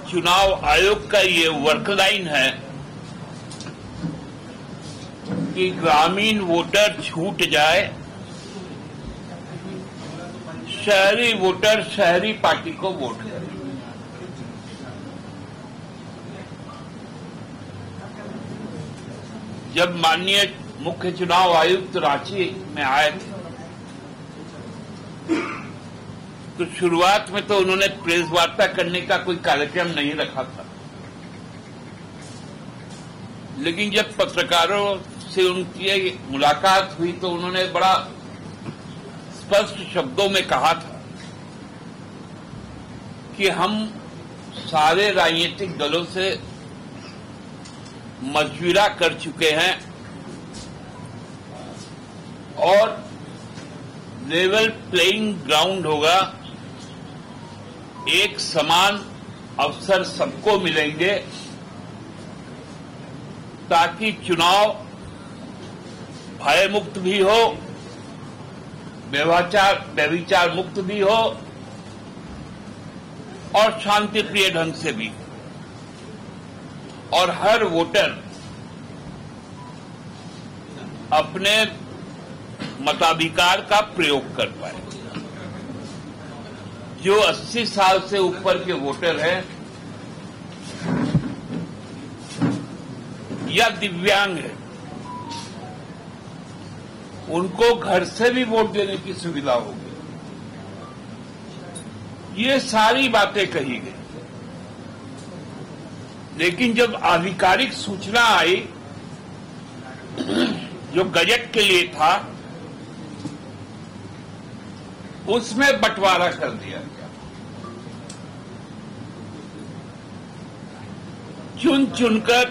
चुनाव आयोग का ये वर्कलाइन है कि ग्रामीण वोटर छूट जाए, शहरी वोटर शहरी पार्टी को वोट करे। जब माननीय मुख्य चुनाव आयुक्त रांची में आए थे तो शुरुआत में तो उन्होंने प्रेस वार्ता करने का कोई कार्यक्रम नहीं रखा था, लेकिन जब पत्रकारों से उनकी मुलाकात हुई तो उन्होंने बड़ा स्पष्ट शब्दों में कहा था कि हम सारे राजनीतिक दलों से मशविरा कर चुके हैं और लेवल प्लेइंग ग्राउंड होगा, एक समान अवसर सबको मिलेंगे ताकि चुनाव भय मुक्त भी हो, व्यभिचार मुक्त भी हो और शांतिप्रिय ढंग से भी, और हर वोटर अपने मताधिकार का प्रयोग कर पाए। जो 80 साल से ऊपर के वोटर हैं या दिव्यांग हैं, उनको घर से भी वोट देने की सुविधा होगी। ये सारी बातें कही गई, लेकिन जब आधिकारिक सूचना आई जो गजट के लिए था, उसमें बंटवारा कर दिया गया। चुन चुनकर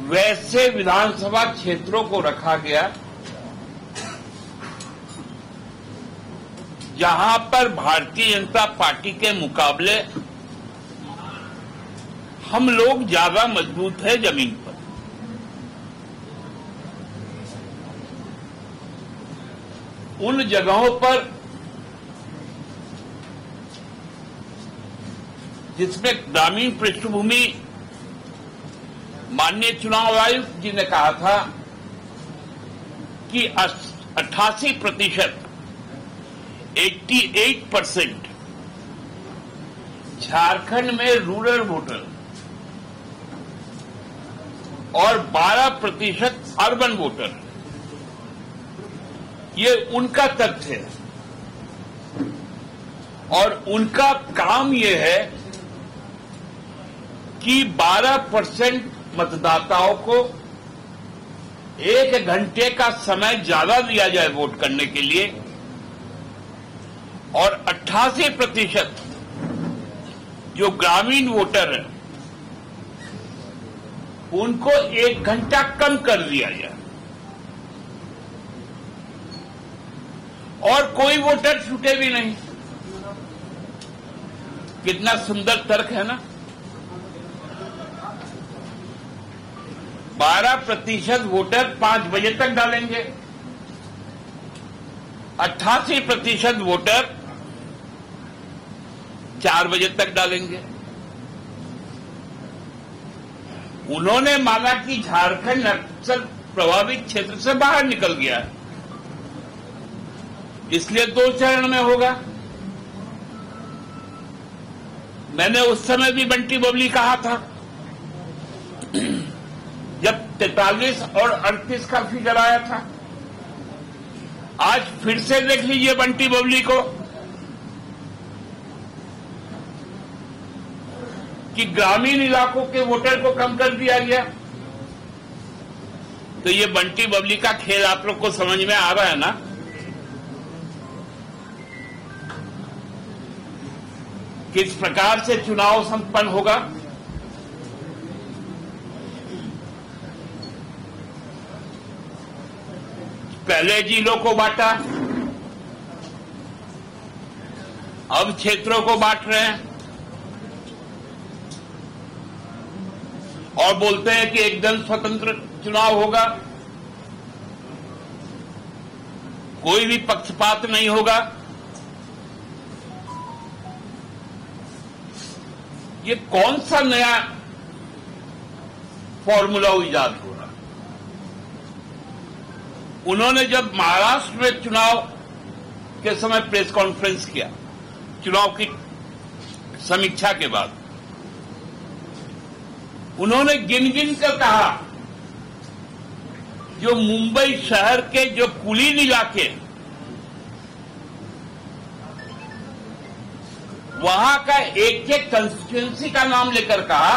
वैसे विधानसभा क्षेत्रों को रखा गया जहां पर भारतीय जनता पार्टी के मुकाबले हम लोग ज्यादा मजबूत है जमीन पर। उन जगहों पर जिसमें ग्रामीण पृष्ठभूमि, माननीय चुनाव आयुक्त जी ने कहा था कि 88% 88% झारखंड में रूरल वोटर और 12% अर्बन वोटर, ये उनका तथ्य है। और उनका काम ये है कि 12% मतदाताओं को 1 घंटे का समय ज्यादा दिया जाए वोट करने के लिए, और 88% जो ग्रामीण वोटर हैं उनको 1 घंटा कम कर दिया जाए, और कोई वोटर छूटे भी नहीं। कितना सुंदर तर्क है ना। 12% वोटर 5 बजे तक डालेंगे, 88% वोटर 4 बजे तक डालेंगे। उन्होंने माना कि झारखंड नक्सल प्रभावित क्षेत्र से बाहर निकल गया है, इसलिए 2 चरण में होगा। मैंने उस समय भी बंटी बबली कहा था जब 43 और 38 का फिगर आया था। आज फिर से देख लीजिए बंटी बबली को कि ग्रामीण इलाकों के वोटर को कम कर दिया गया। तो ये बंटी बबली का खेल आप लोग को समझ में आ रहा है ना। किस प्रकार से चुनाव संपन्न होगा। पहले जिलों को बांटा, अब क्षेत्रों को बांट रहे हैं और बोलते हैं कि एकदम स्वतंत्र चुनाव होगा, कोई भी पक्षपात नहीं होगा। ये कौन सा नया फॉर्मूला इजाद हो रहा। उन्होंने जब महाराष्ट्र में चुनाव के समय प्रेस कॉन्फ्रेंस किया, चुनाव की समीक्षा के बाद, उन्होंने गिन गिन कर कहा जो मुंबई शहर के जो कुलीन इलाके, वहां का एक एक कंस्टिट्यूएंसी का नाम लेकर कहा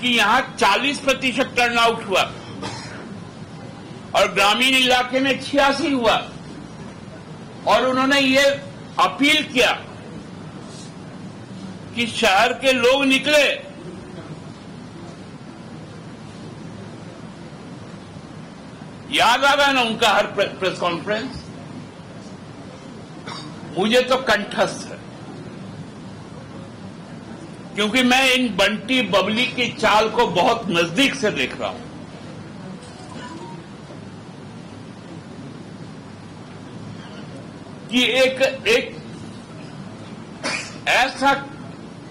कि यहां 40% टर्नआउट हुआ और ग्रामीण इलाके में 86 हुआ। और उन्होंने ये अपील किया कि शहर के लोग निकले, याद आ रहा है ना उनका हर प्रेस कॉन्फ्रेंस, मुझे तो कंठस्थ है, क्योंकि मैं इन बंटी बबली की चाल को बहुत नजदीक से देख रहा हूं। कि एक ऐसा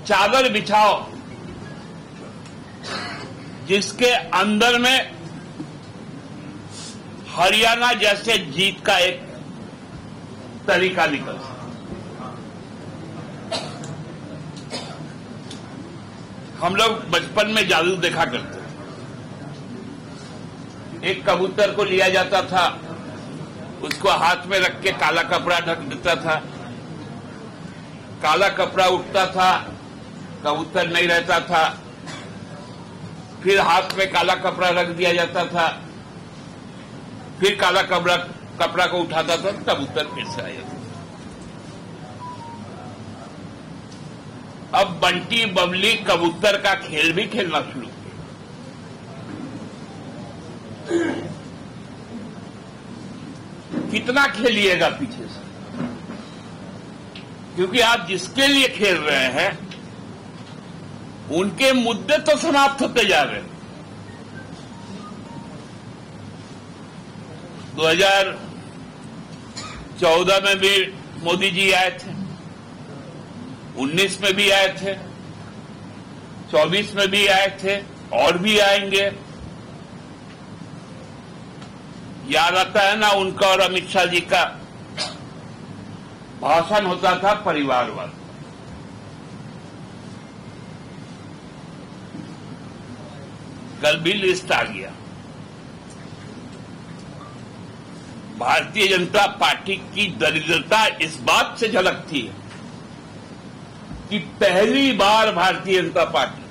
चादर बिछाओ जिसके अंदर में हरियाणा जैसे जीत का एक तरीका निकल। हम लोग बचपन में जादू देखा करते थे। एक कबूतर को लिया जाता था, उसको हाथ में रख के काला कपड़ा ढक देता था, काला कपड़ा उठता था, कबूतर नहीं रहता था, फिर हाथ में काला कपड़ा रख दिया जाता था, फिर काला कपड़ा को उठाता था, कबूतर फिर से आ जाता था। अब बंटी बबली कबूतर का खेल भी खेलना शुरू किया। कितना खेलिएगा पीछे से, क्योंकि आप जिसके लिए खेल रहे हैं उनके मुद्दे तो समाप्त होते जा रहे हैं। 2014 में भी मोदी जी आए थे, 19 में भी आए थे, 24 में भी आए थे, और भी आएंगे। याद आता है ना उनका और अमित शाह जी का भाषण होता था परिवारवाद। कल भी लिस्ट आ गया। भारतीय जनता पार्टी की दरिद्रता इस बात से झलकती है कि पहली बार भारतीय जनता पार्टी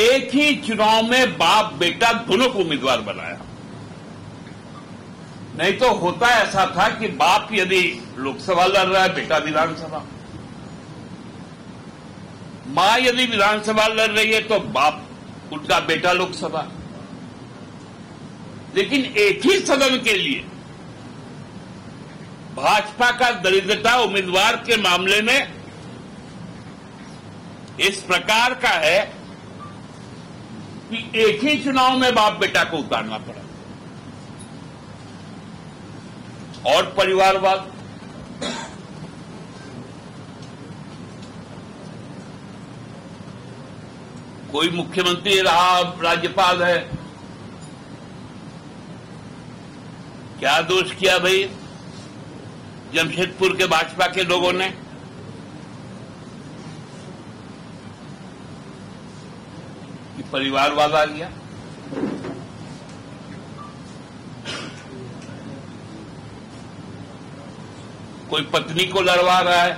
एक ही चुनाव में बाप बेटा दोनों को उम्मीदवार बनाया। नहीं तो होता ऐसा था कि बाप यदि लोकसभा लड़ रहा है, बेटा विधानसभा, मां यदि विधानसभा लड़ रही है तो बाप उनका बेटा लोकसभा। लेकिन एक ही सदन के लिए भाजपा का दरिद्रता उम्मीदवार के मामले में इस प्रकार का है कि एक ही चुनाव में बाप बेटा को उतारना पड़ा। और परिवारवाद, कोई मुख्यमंत्री रहा, राज्यपाल है, क्या दोष किया भाई जमशेदपुर के भाजपा के लोगों ने? कि परिवारवाद आ गया। कोई पत्नी को लड़वा रहा है,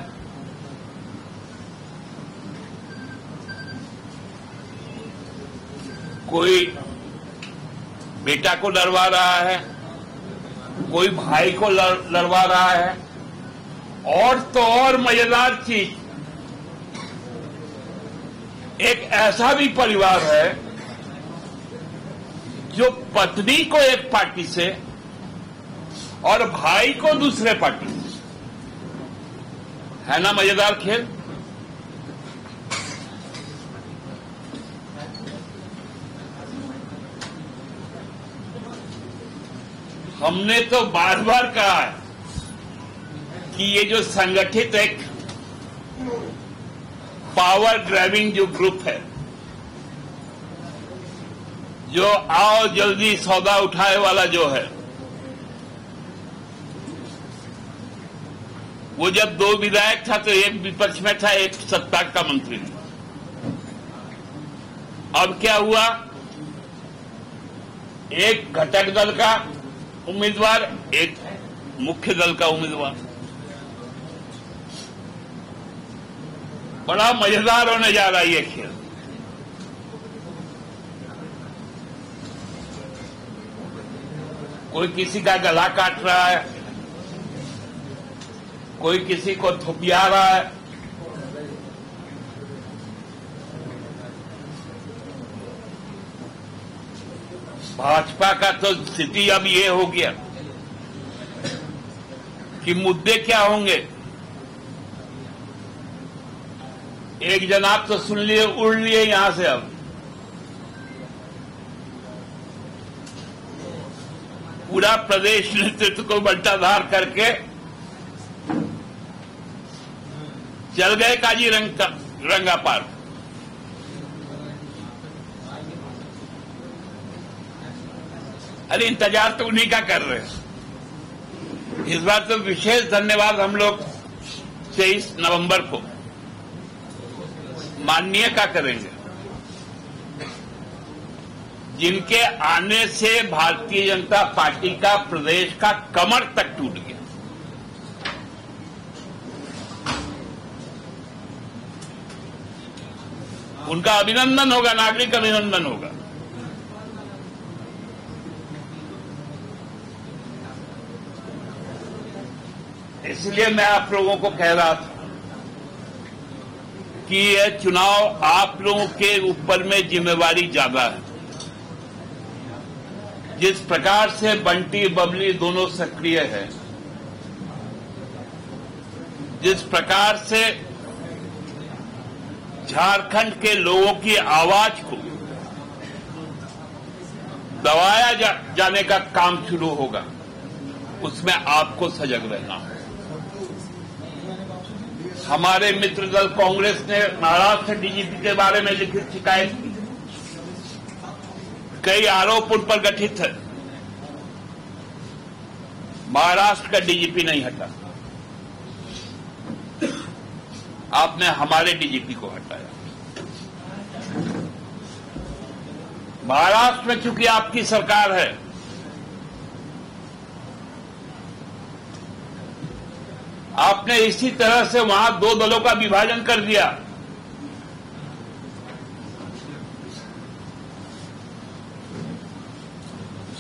कोई बेटा को लड़वा रहा है, कोई भाई को लड़वा रहा है। और तो और मजेदार चीज, एक ऐसा भी परिवार है जो पत्नी को एक पार्टी से और भाई को दूसरे पार्टी से। है ना मजेदार खेल? हमने तो बार बार कहा है कि ये जो संगठित एक पावर ग्रैबिंग जो ग्रुप है, जो आओ जल्दी सौदा उठाए वाला जो है, वो जब 2 विधायक था तो एक विपक्ष में था, एक सत्ता का मंत्री था। अब क्या हुआ, एक घटक दल का उम्मीदवार, एक मुख्य दल का उम्मीदवार। बड़ा मजेदार होने जा रहा है ये खेल। कोई किसी का गला काट रहा है, कोई किसी को थुपिया रहा है। भाजपा का तो स्थिति अब ये हो गया कि मुद्दे क्या होंगे। एक जनाब तो सुन लिए, उड़ लिए यहां से। अब पूरा प्रदेश नेतृत्व को बंटाधार करके चल गए काजीरंगा पार्क। अरे इंतजार तो उन्हीं का कर रहे हैं। इस बार तो विशेष धन्यवाद हम लोग 23 नवंबर को माननीय का करेंगे, जिनके आने से भारतीय जनता पार्टी का प्रदेश का कमर तक टूट गया। उनका अभिनंदन होगा, नागरिक अभिनंदन होगा। इसलिए मैं आप लोगों को कह रहा था कि यह चुनाव आप लोगों के ऊपर में जिम्मेवारी ज्यादा है। जिस प्रकार से बंटी बबली दोनों सक्रिय है, जिस प्रकार से झारखंड के लोगों की आवाज को दबाया जाने का काम शुरू होगा, उसमें आपको सजग रहना है। हमारे मित्र दल कांग्रेस ने महाराष्ट्र डीजीपी के बारे में लिखित शिकायत की। कई आरोप उन पर गठित है। महाराष्ट्र का डीजीपी नहीं हटा, आपने हमारे डीजीपी को हटाया। महाराष्ट्र में चूंकि आपकी सरकार है, आपने इसी तरह से वहां 2 दलों का विभाजन कर दिया।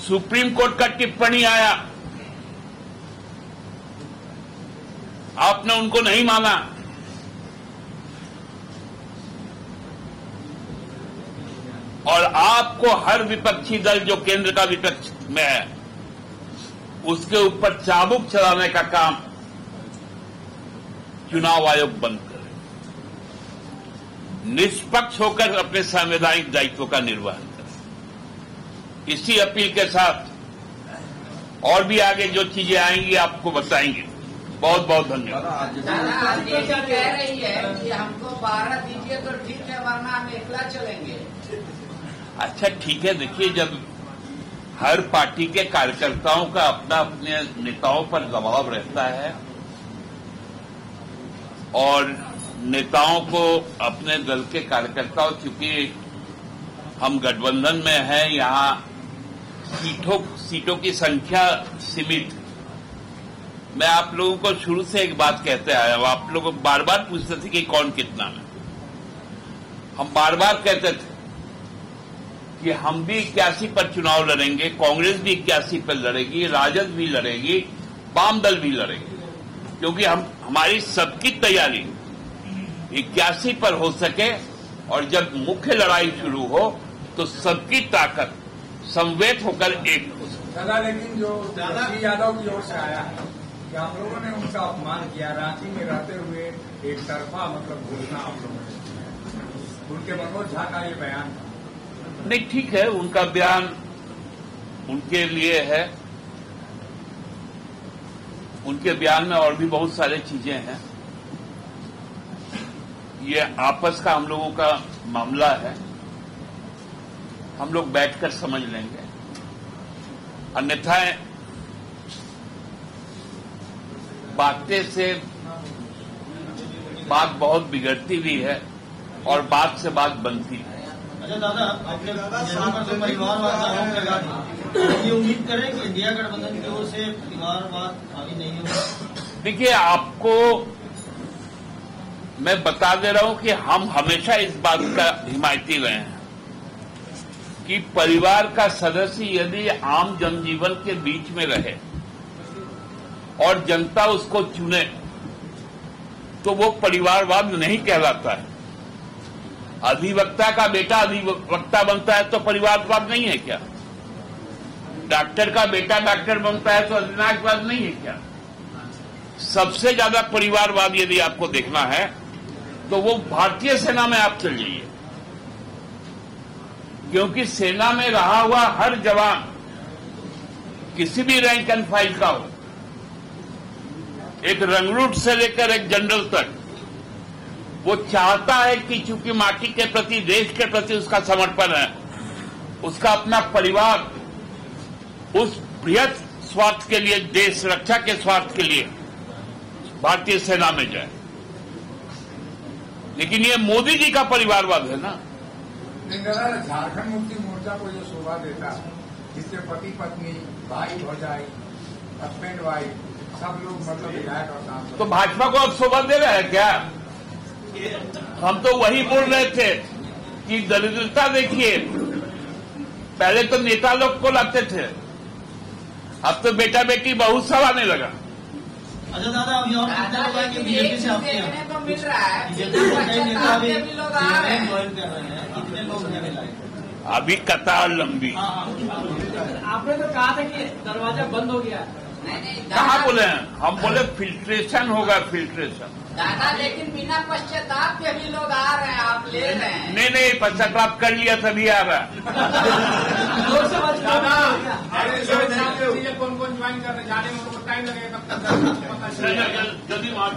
सुप्रीम कोर्ट का टिप्पणी आया, आपने उनको नहीं माना। और आपको हर विपक्षी दल जो केंद्र का विपक्ष में है, उसके ऊपर चाबुक चलाने का काम चुनाव आयोग बंद करे, निष्पक्ष होकर अपने संवैधानिक दायित्व का निर्वहन करे। इसी अपील के साथ और भी आगे जो चीजें आएंगी आपको बताएंगे। बहुत बहुत धन्यवाद। कह रही है कि हमको 12 दीजिए तो ठीक है, वरना हम एकला चलेंगे। अच्छा ठीक है, देखिए, जब हर पार्टी के कार्यकर्ताओं का अपना अपने नेताओं पर दबाव रहता है और नेताओं को अपने दल के कार्यकर्ताओं, चूंकि हम गठबंधन में हैं, यहां सीटों की संख्या सीमित। मैं आप लोगों को शुरू से एक बात कहते आया हूं, आप लोग बार बार पूछते थे कि कौन कितना में। हम बार बार कहते थे कि हम भी 81 पर चुनाव लड़ेंगे, कांग्रेस भी 81 पर लड़ेगी, राजद भी लड़ेगी, वाम दल भी लड़ेगी, क्योंकि हमारी सबकी तैयारी 81 पर हो सके और जब मुख्य लड़ाई शुरू हो तो सबकी ताकत समवेत होकर एक हो सके। दादा, लेकिन जो तेजस्वी यादव की ओर से आया है कि आप लोगों ने उनका अपमान किया, रांची में रहते हुए एक तरफा घोषणा आप लोगों ने की, उनके मनोज झा का ये बयान था। नहीं, ठीक है, उनका बयान उनके लिए है। उनके बयान में और भी बहुत सारी चीजें हैं। ये आपस का हम लोगों का मामला है, हम लोग बैठकर समझ लेंगे। अन्यथा बातें से बात बहुत बिगड़ती भी है और बात से बात बनती है। अच्छा दादा, आपने यहाँ पर तो परिवारवाद का आरोप लगा दिया, ये उम्मीद करें कि इंडिया गठबंधन की ओर से परिवारवाद हावी नहीं होगा? देखिए, आपको मैं बता दे रहा हूं कि हम हमेशा इस बात का हिमायती रहे हैं कि परिवार का सदस्य यदि आम जनजीवन के बीच में रहे और जनता उसको चुने तो वो परिवारवाद नहीं कहलाता है। अधिवक्ता का बेटा अधिवक्ता बनता है तो परिवारवाद नहीं है क्या? डॉक्टर का बेटा डॉक्टर बनता है तो अधिनायकवाद नहीं है क्या? सबसे ज्यादा परिवारवाद यदि आपको देखना है तो वो भारतीय सेना में आप चल जाइए, क्योंकि सेना में रहा हुआ हर जवान किसी भी रैंक एंड फाइल का हो, एक रंगरूट से लेकर एक जनरल तक, वो चाहता है कि चूंकि माटी के प्रति, देश के प्रति उसका समर्पण है, उसका अपना परिवार उस बृहत स्वार्थ के लिए, देश रक्षा के स्वार्थ के लिए भारतीय सेना में जाए। लेकिन ये मोदी जी का परिवारवाद है ना। झारखंड मुक्ति मोर्चा को जो शोभा देता है, जिससे पति पत्नी, भाई भौजाई, हस्बैंड वाइफ सब लोग मतलब विधायक और सांसद, तो भाजपा को अब शोभा दे रहा है क्या? हम तो वही बोल रहे थे कि दरिद्रता देखिए, पहले तो नेता लोग को लाते थे, अब तो बेटा बेटी बहुत सब आने लगा। अच्छा दादा, अभी और कितने लोग आएंगे बीजेपी से आपके यहाँ? देखने को मिल रहा है, बीजेपी के कई नेता भी लोग आ रहे हैं। ज्वाइन कर रहे हैं, कितने लोग हैं मिलाए? अभी कतार लंबी। आपने तो कहा था कि दरवाजा बंद हो गया। नहीं कहाँ बोले हैं? हम बोले फिल्ट्रेशन होगा, फिल्ट्रेशन। दादा, लेकिन बिना पश्चाताप के भी लोग आ रहे हैं, आप ले रहे हैं। नहीं, पश्चाताप कर लिया तभी आ रहा है। कौन कौन ज्वाइन कर रहे, जाने में उनको टाइम लगेगा, कब तक जल्दी वहां